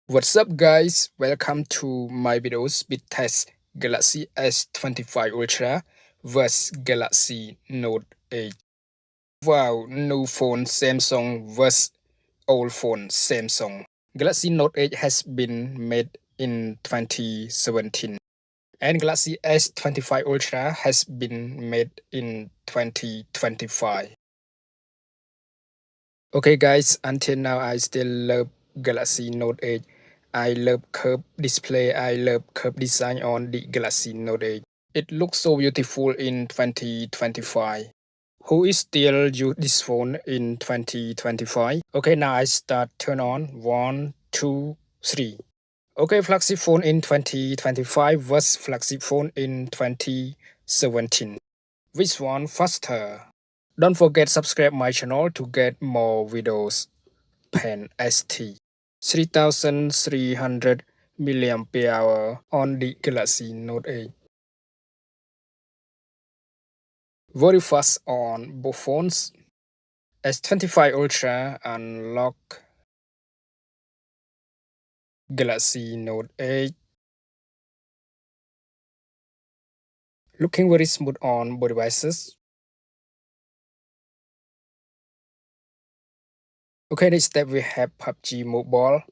What's up guys, welcome to my video speed test Galaxy S25 Ultra vs Galaxy Note 8. Wow, new phone Samsung vs old phone Samsung. Galaxy Note 8 has been made in 2017 and Galaxy S25 Ultra has been made in 2025. Okay guys, until now I still love Galaxy Note 8. I love curved display, I love curved design on the Galaxy Note 8. It looks so beautiful in 2025. Who is still use this phone in 2025? Okay, now I start turn on. 1, 2, 3. Okay, flagship phone in 2025 versus flagship phone in 2017. Which one faster? Don't forget subscribe my channel to get more videos. Pen ST 3300 mAh on the Galaxy Note 8. Very fast on both phones. S25 Ultra unlock Galaxy Note 8. Looking very smooth on both devices. Okay, next step we have PUBG Mobile.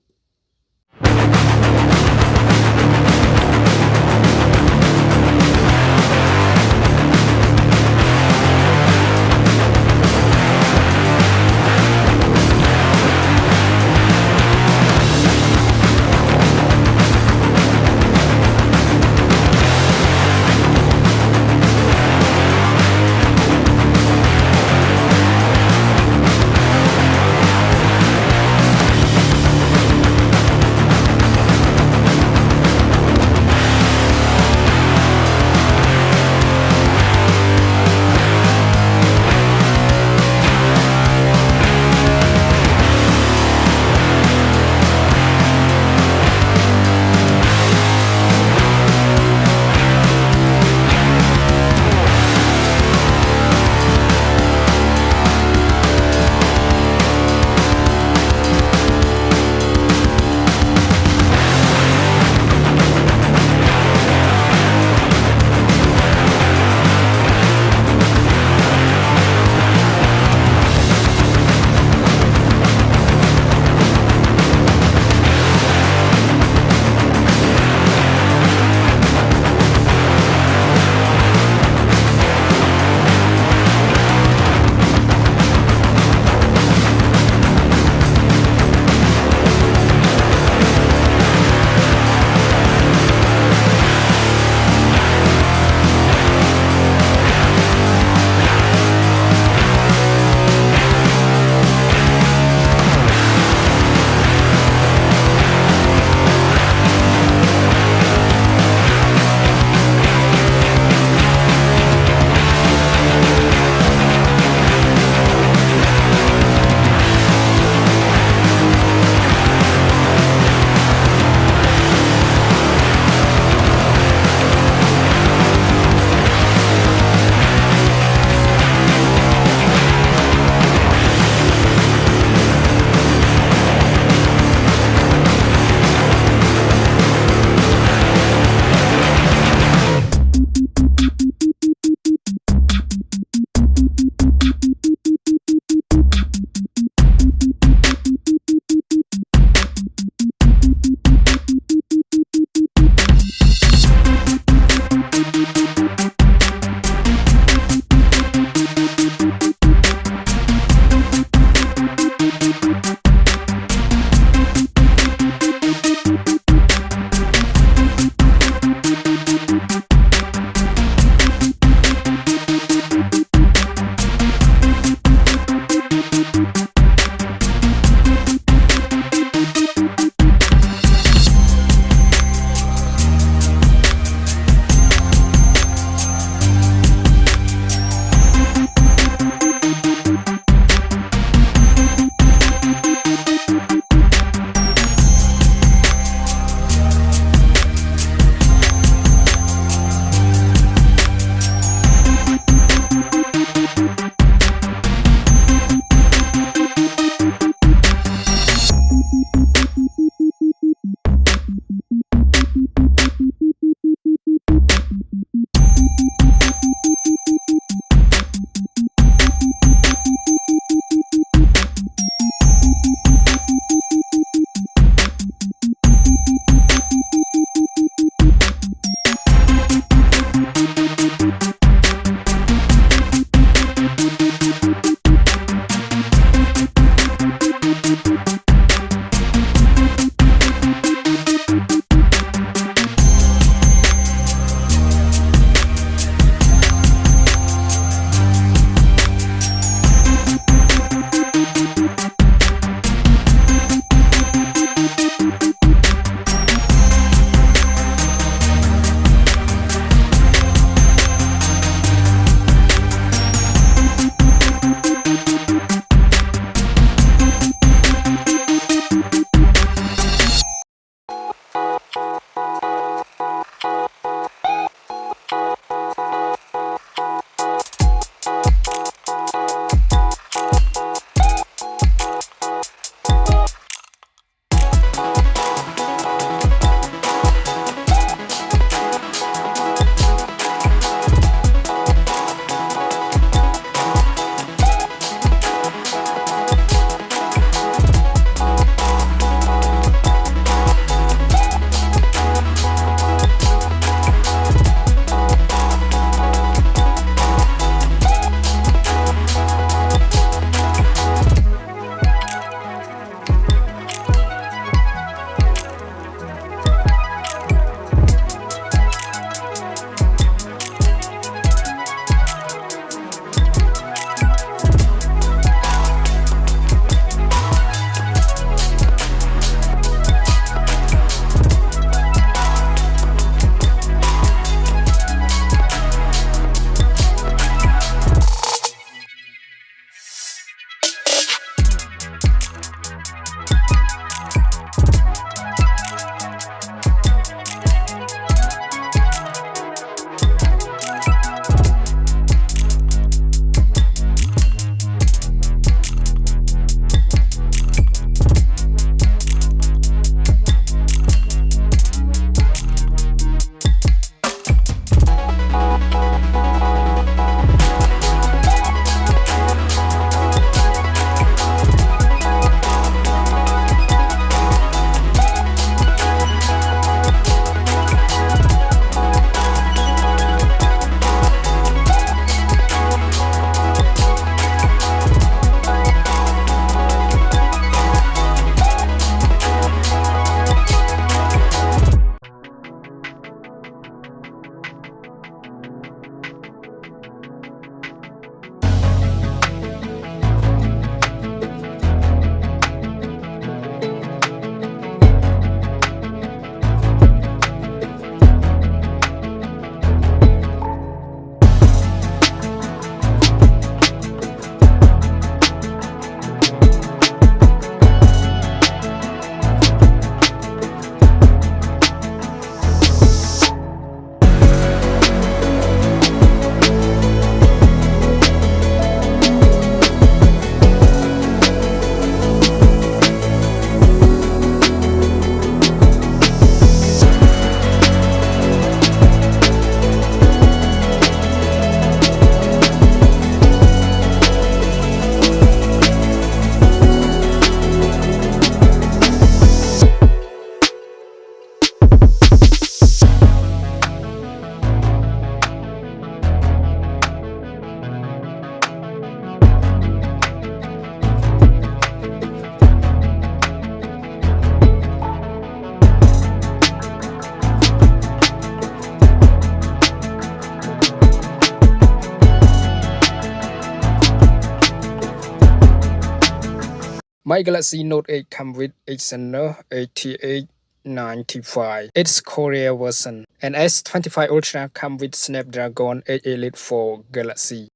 My Galaxy Note 8 comes with Exynos 8895, its Korea version, and S25 Ultra comes with Snapdragon 8 Elite for Galaxy.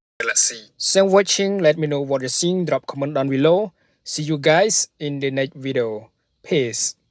So watching, let me know what you think, drop comment down below. See you guys in the next video. Peace.